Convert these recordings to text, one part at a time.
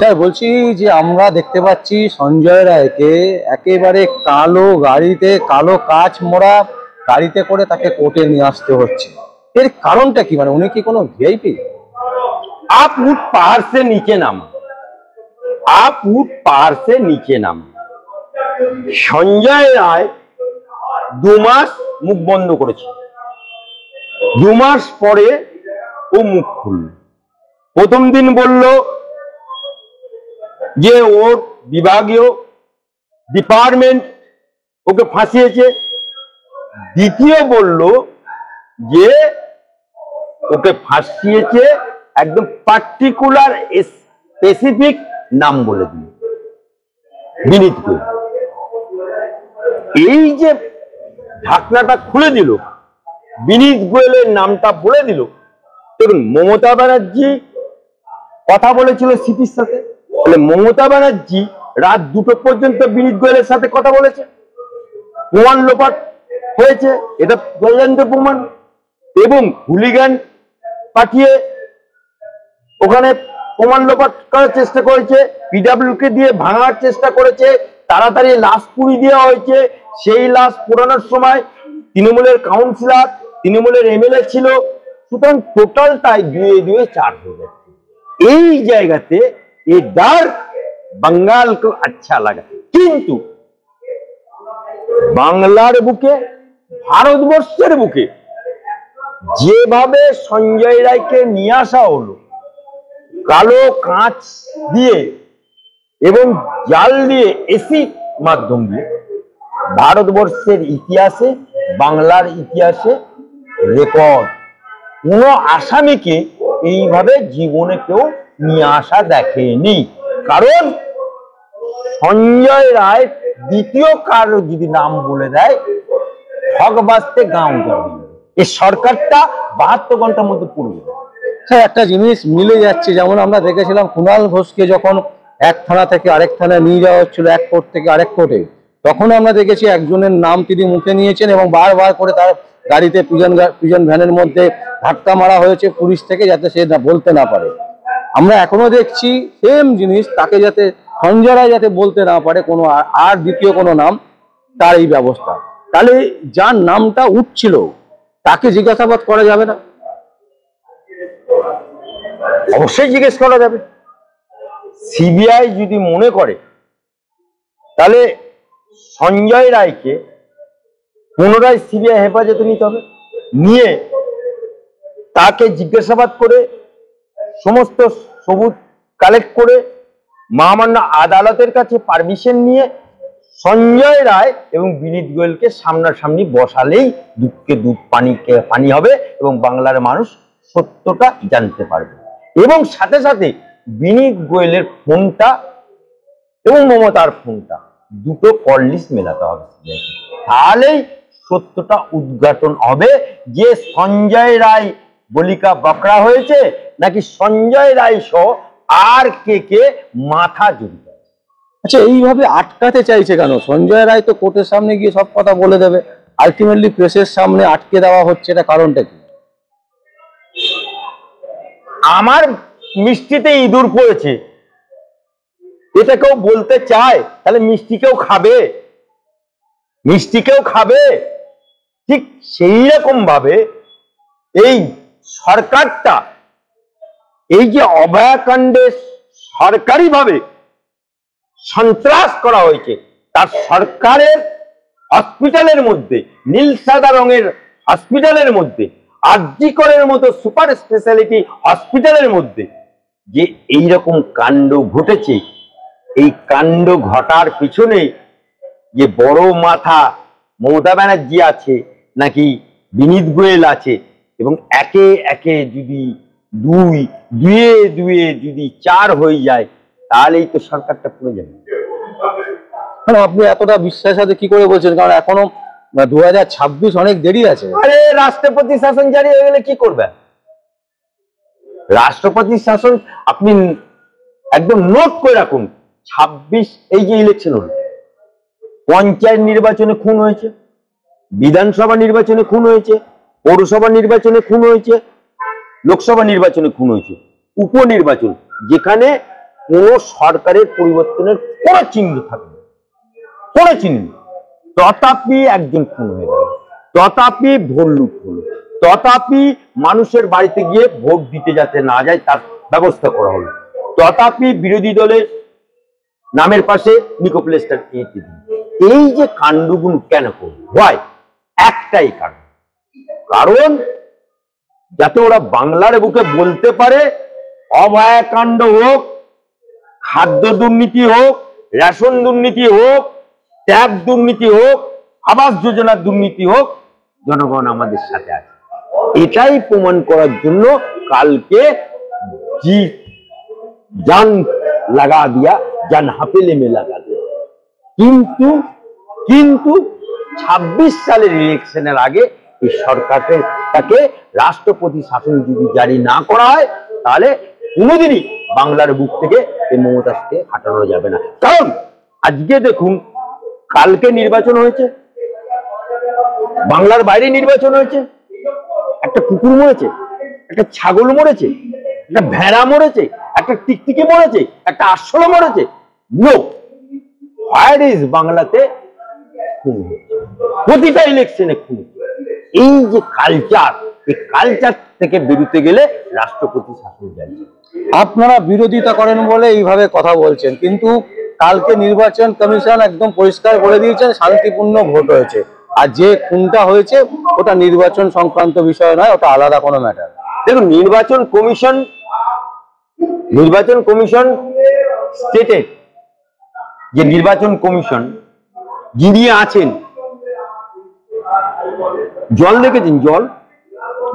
Sir বলছি যে আমরা দেখতে পাচ্ছি সঞ্জয় রায়কে একেবারে কালো গাড়িতে, কালো কাচ মোড়া গাড়িতে করে তাকে কোর্টে নিয়ে আসতে হচ্ছে। এর কারণটা কি? মানে উনি কি কোনো ভিআইপি? आप उठ पहाड़ से नीचे नामा, आप उठ पहाड़ से नीचे नामा। সঞ্জয় রায় 2 মাস মুখ বন্ধ করেছে, 2 মাস পরে ও মুখ খুলল। প্রথম দিন বলল যে ওর বিভাগীয় ডিপার্টমেন্ট ওকে ফাঁসিয়েছে। দ্বিতীয় বলল যে ওকে ফাঁসিয়েছে একদম পার্টিকুলার স্পেসিফিক নাম বলে দিল, বিনীত গোয়েল। এই যে ঢাকনাটা খুলে দিল, বিনীত গোয়েলের নামটা বলে দিল। দেখুন, মমতা ব্যানার্জি কথা বলেছিল সিপির সাথে, তাহলে মমতা ব্যানার্জি রাত 2টো পর্যন্ত বিনীত গোয়েলের সাথে কথা বলেছে, প্রমাণ লোপাট হয়েছে, এটা পর্যন্ত প্রমাণ। এবং হুলিগান পাঠিয়ে ওখানে প্রমাণ লোপাট করার চেষ্টা করেছে, পিডব্লিউকে দিয়ে ভাঙার চেষ্টা করেছে, তাড়াতাড়ি লাশ পুড়িয়ে দেওয়া হয়েছে। সেই লাশ পোড়ানোর সময় তৃণমূলের কাউন্সিলর, তৃণমূলের এমএলএ ছিল। সুতরাং টোটালটাই 2 4 হয়ে যাচ্ছে। এই জায়গাতে এই ডর বাঙ্গালকে আচ্ছা লাগা, কিন্তু বাংলার বুকে, ভারতবর্ষের বুকে যেভাবে সঞ্জয় রায়কে নিয়ে আসা হলো কালো কাঁচ দিয়ে এবং জাল দিয়ে, এসি মাধ্যম দিয়ে, ভারতবর্ষের ইতিহাসে, বাংলার ইতিহাসে রেকর্ড। কোন আসামিকে এইভাবে জীবনে কেউ নিয়ে আসা দেখেনি। কারণ সঞ্জয় রায় দ্বিতীয় কারো যদি নাম বলে দেয়, ঠক বাঁচতে গাঁও যাবে। এই সরকারটা 72 ঘন্টার মধ্যে পড়বে। স্যার একটা জিনিস মিলে যাচ্ছে, যেমন আমরা দেখেছিলাম কুণাল ঘোষকে যখন এক থানা থেকে আরেক থানায় নিয়ে যাওয়া হচ্ছিল, এক কোর্ট থেকে আরেক কোর্টে, তখন আমরা দেখেছি একজনের নাম তিনি মুখে নিয়েছেন এবং বারবার করে তার গাড়িতে প্রিজন ভ্যানের মধ্যে ধাক্কা মারা হয়েছে পুলিশ থেকে, যাতে সে বলতে না পারে। আমরা এখনো দেখছি সেম জিনিস, তাকে যাতে সঞ্জয় রায় যাতে বলতে না পারে কোনো আর দ্বিতীয় কোনো নাম, তার এই ব্যবস্থা। তাহলে যার নামটা উঠছিল তাকে জিজ্ঞাসাবাদ করা যাবে না? অবশ্যই জিজ্ঞেস করা যাবে। সিবিআই যদি মনে করে, তাহলে সঞ্জয় রায়কে পুনরায় সিবিআই হেফাজতে নিতে হবে, নিয়ে তাকে জিজ্ঞাসাবাদ করে সমস্ত সবুজ কালেক্ট করে মহামান্য আদালতের কাছে পারমিশন নিয়ে সঞ্জয় রায় এবং বিনীত গোয়েলকে সামনাসামনি বসালেই দুধকে দুধ, পানিকে পানি হবে এবং বাংলার মানুষ সত্যটা জানতে পারবে। এবং সাথে সাথে বিনীত গোয়েলের ফোনটা এবং মমতার ফোনটা, দুটো কল লিস্ট মেলাতে হবে, তাহলেই সত্যটা উদ্ঘাটন হবে যে সঞ্জয় রায় বলিকা বকরা হয়েছে নাকি সঞ্জয় রায় সহ আর কে মাথা জড়িত। আচ্ছা, এইভাবে আটকাতে চাইছে কেন? সঞ্জয় রায় তো কোর্টের সামনে গিয়ে সব কথা বলে দেবে, আলটিমেটলি প্রেসের সামনে আটকে দেওয়া হচ্ছে, এটা কারণটা কি? আমার মিষ্টিতে ইঁদুর পড়েছে, এটা কেউ বলতে চায়, তাহলে মিষ্টিকেও খাবে, মিষ্টিকেও খাবে। ঠিক সেই রকম ভাবে এই সরকারটা, এই যে অভয়াকাণ্ডে সরকারি ভাবে সন্ত্রাস করা হয়েছে, তার সরকারের হসপিটালের মধ্যে, নীল সাদা রঙের হসপিটালের মধ্যে, আরজি করের মতো সুপার স্পেশালিটি হসপিটালের মধ্যে যে এইরকম কাণ্ড ঘটেছে, এই কাণ্ড ঘটার পিছনে যে বড় মাথা মমতা ব্যানার্জি আছে নাকি বিনীত গোয়েল আছে, এবং একে একে যদি দুয়ে যদি 4 হয়ে যায়, তাহলেই তো সরকারটা পড়ে যাবে। আপনি এতটা বিশ্বাসের সাথে কি করে বলছেন? কারণ এখনো 2026, অনেক দেরি আছে। আরে রাষ্ট্রপতি শাসন জারি হয়ে গেলে কি করবে? রাষ্ট্রপতি শাসন আপনি একদম নোট করে রাখুন। 26 এই যে ইলেকশন হলো, পঞ্চায়েত নির্বাচনে খুন হয়েছে, বিধানসভা নির্বাচনে খুন হয়েছে, পৌরসভা নির্বাচনে খুন হয়েছে, লোকসভা নির্বাচনে খুন হয়েছে, উপনির্বাচন যেখানে কোনো সরকারের পরিবর্তনের কোনো চিহ্ন থাকবে না, কোনো চিহ্ন। তথাপি একজন খুন হয়ে গেল, তথাপি ভোট লুট হলো, তথাপি মানুষের বাড়িতে গিয়ে ভোট দিতে যাতে না যায় তার ব্যবস্থা করা হলো, তথাপি বিরোধী দলের নামের পাশে নিকোপ্লেসটা এঁকে দিল। এই যে কাণ্ডগুলো কেন করবে? হয় একটাই কারণ, কারণ যাতে ওরা বাংলার বুকে বলতে পারে অভয়াকাণ্ড হোক, খাদ্য দুর্নীতি হোক, রেশন দুর্নীতি হোক, ট্যাক্স দুর্নীতি হোক, আবাস যোজনার দুর্নীতি হোক, জনগণ আমাদের সাথে আছে। এটাই প্রমাণ করার জন্য কালকে জি জান লাগা দিয়া, জান হাফেলে মে লাগা দিয়া। কিন্তু 26 সালের ইলেকশনের আগে এই সরকারকে তাকে রাষ্ট্রপতি শাসন যদি জারি না করা হয়, তাহলে কোনোদিনই বাংলার বুক থেকে এই মমতাকে হাঁটানো যাবে না। কারণ আজকে দেখুন, কালকে নির্বাচন হয়েছে, বাংলার বাইরে নির্বাচন হয়েছে, একটা কুকুর মরেছে, একটা ছাগল মরেছে, একটা ভেড়া মরেছে, একটা টিকটিকি মরেছে, একটা আরশোলা মরেছে। নো, হোয়ার ইজ বাংলাতে খুন হচ্ছে, প্রতিটা ইলেকশনে খুন হচ্ছে। এই যে কালচার, এই কালচার থেকে বেরোতে গেলে রাষ্ট্রপতি শাসন জারি। আপনারা বিরোধিতা করেন বলে এইভাবে কথা বলছেন, কিন্তু কালকে নির্বাচন কমিশন একদম পরিষ্কার করে দিয়েছেন শান্তিপূর্ণ ভোট হয়েছে। আর যে খুনটা হয়েছে ওটা নির্বাচন সংক্রান্ত বিষয় নয়, ওটা আলাদা কোনো ম্যাটার। দেখুন, নির্বাচন কমিশন স্টেটেড যে নির্বাচন কমিশন যিনি আছেন, জল দেখেছেন, জল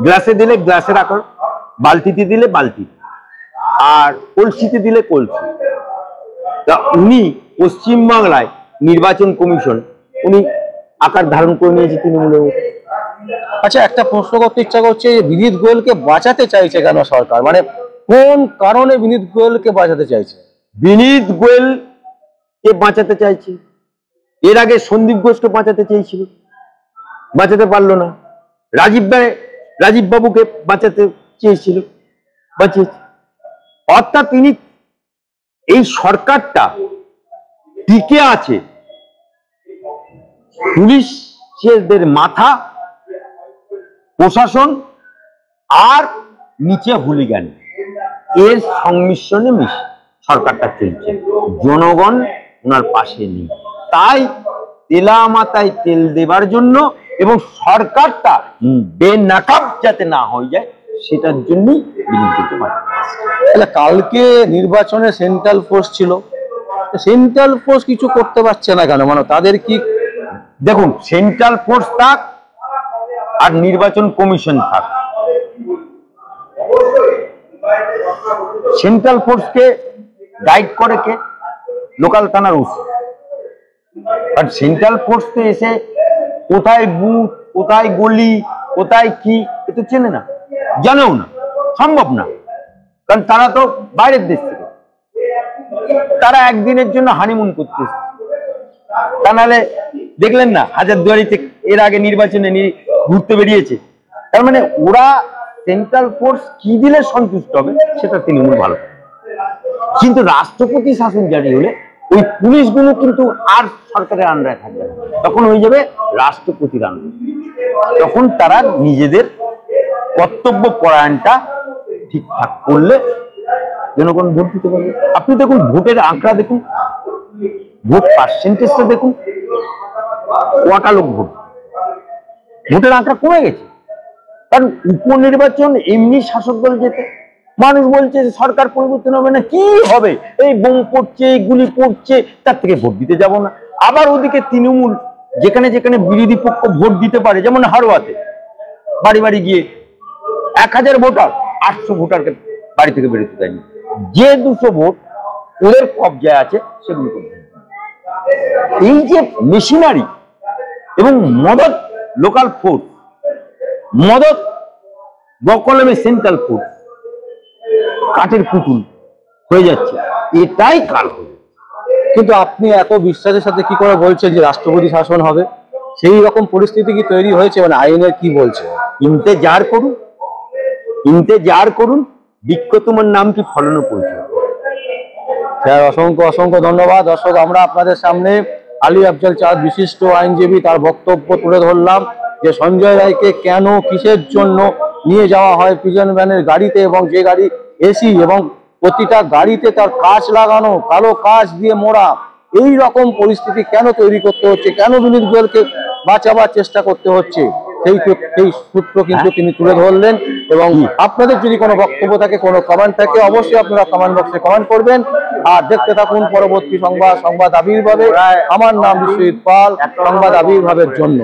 গ্লাসে দিলে গ্লাসের আকার, বালতিতে দিলে বালতি, আর কলসিতে দিলে কলসি। তা উনি পশ্চিমবাংলায় নির্বাচন কমিশন উনি আকার ধারণ করে নিয়েছে তৃণমূলের মতো। আচ্ছা, একটা প্রশ্ন করতে ইচ্ছা করছে, বিনীত গোয়েলকে বাঁচাতে চাইছে কেন সরকার? মানে কোন কারণে বিনীত গোয়েলকে বাঁচাতে চাইছে? বিনীত গোয়েলকে বাঁচাতে চাইছে, এর আগে সন্দীপ ঘোষকে বাঁচাতে চেয়েছিল, বাঁচাতে পারলো না। রাজীব বাবুকে বাঁচাতে চেয়েছিল, বাঁচিয়েছে। অর্থাৎ তিনি এই সরকারটা টিকে আছে পুলিশদের মাথা, প্রশাসন আর নিচে হুলিগান, এর সংমিশ্রণে সরকারটা চলছে। জনগণ ওনার পাশে নেই, তাই তেলা মাথায় তেল দেবার জন্য এবং সরকারটা বেনাকাব যাতে না হয়ে যায় সেটার জন্যই বিরোধীকে মারা। তাহলে কালকে নির্বাচনে সেন্ট্রাল ফোর্স ছিল, সেন্ট্রাল ফোর্স কিছু করতে পারছে না কেন? মানে তাদের কি? দেখুন, সেন্ট্রাল ফোর্স থাক আর নির্বাচন কমিশন থাক, সেন্ট্রাল ফোর্সকে গাইড করে কে? লোকাল থানার ওসি। আর সেন্ট্রাল ফোর্স তো এসে কোথায় বুথ, কোথায় গলি, কোথায় কি, এ তো চেনে না, জানেও না, সম্ভব না। কারণ তারা তো বাইরের দেশ থেকে, তারা একদিনের জন্য হানিমুন করতে এসেছে। তা নাহলে দেখলেন না হাজারদুয়ারিতে এর আগে নির্বাচনে ঘুরতে বেরিয়েছে। তার মানে ওরা সেন্ট্রাল ফোর্স কি দিলে সন্তুষ্ট হবে সেটা তৃণমূল ভালো। কিন্তু রাষ্ট্রপতি শাসন জারি হলে ওই পুলিশগুলো কিন্তু আর সরকারের আন্ডারে থাকবে না, তখন হয়ে যাবে রাষ্ট্রপতির আন্ডারে। তখন তারা নিজেদের কর্তব্য পরায়ণটা ঠিকঠাক করলে জনগণ ভোট দিতে পারবে। আপনি দেখুন, ভোটের আঁকড়া দেখুন, ভোট পার্সেন্টেজটা দেখুন, কটা লোক ভোটের আঁকড়া কমে গেছে। কারণ উপনির্বাচন এমনি শাসক দল যেতে, মানুষ বলছে সরকার পরিবর্তন হবে না, কি হবে, এই বোম পড়ছে, গুলি পড়ছে, তার থেকে ভোট দিতে যাব না। আবার ওদিকে তৃণমূল যেখানে যেখানে বিরোধী পক্ষ ভোট দিতে পারে, যেমন হারোয়াতে বাড়ি বাড়ি গিয়ে 1000 ভোটার 800 ভোটারকে বাড়ি থেকে বেরোতে দেয়নি। যে 200 ভোট ওদের কবজায় আছে সেগুলো করবে। এই যে মেশিনারি এবং মদত লোকাল ফোর্স, মদত বকলমে সেন্ট্রাল ফোর্স, কাঠের পুতুল হয়ে যাচ্ছে, এটাই কাল হবে। কিন্তু আপনি এত বিশ্বাসের সাথে কি করে বলছেন যে রাষ্ট্রপতি শাসন হবে? সেই রকম পরিস্থিতি কি তৈরি হয়েছে? মানে আইনের কি বলছে? ইন্তেজার করুন, বৃক্ষ তোমার নাম কি ফলন পরিচয়। স্যার অসংখ্য অসংখ্য ধন্যবাদ। দর্শক, আমরা আপনাদের সামনে আলী আফজাল চাঁদ বিশিষ্ট আইনজীবী তার বক্তব্য তুলে ধরলাম যে সঞ্জয় রায়কে কেন কিসের জন্য নিয়ে যাওয়া হয় প্রিজন ভ্যানের গাড়িতে, এবং যে গাড়ি এসি এবং প্রতিটা গাড়িতে তার কাঁচ লাগানো, কালো কাঁচ দিয়ে মোড়া, এই রকম পরিস্থিতি কেন তৈরি করতে হচ্ছে, কেন বিনীত গোয়েলকে বাঁচাবার চেষ্টা করতে হচ্ছে, সেই সূত্র কিন্তু তিনি তুলে ধরলেন। এবং আপনাদের যদি কোনো বক্তব্য থাকে, কোনো কমেন্ট থাকে, অবশ্যই আপনারা কমেন্ট বক্সে কমেন্ট করবেন। আর দেখতে থাকুন পরবর্তী সংবাদ আবির্ভাবে। আমার নাম বিশ্বজিৎ পাল, সংবাদ আবির্ভাবের জন্য।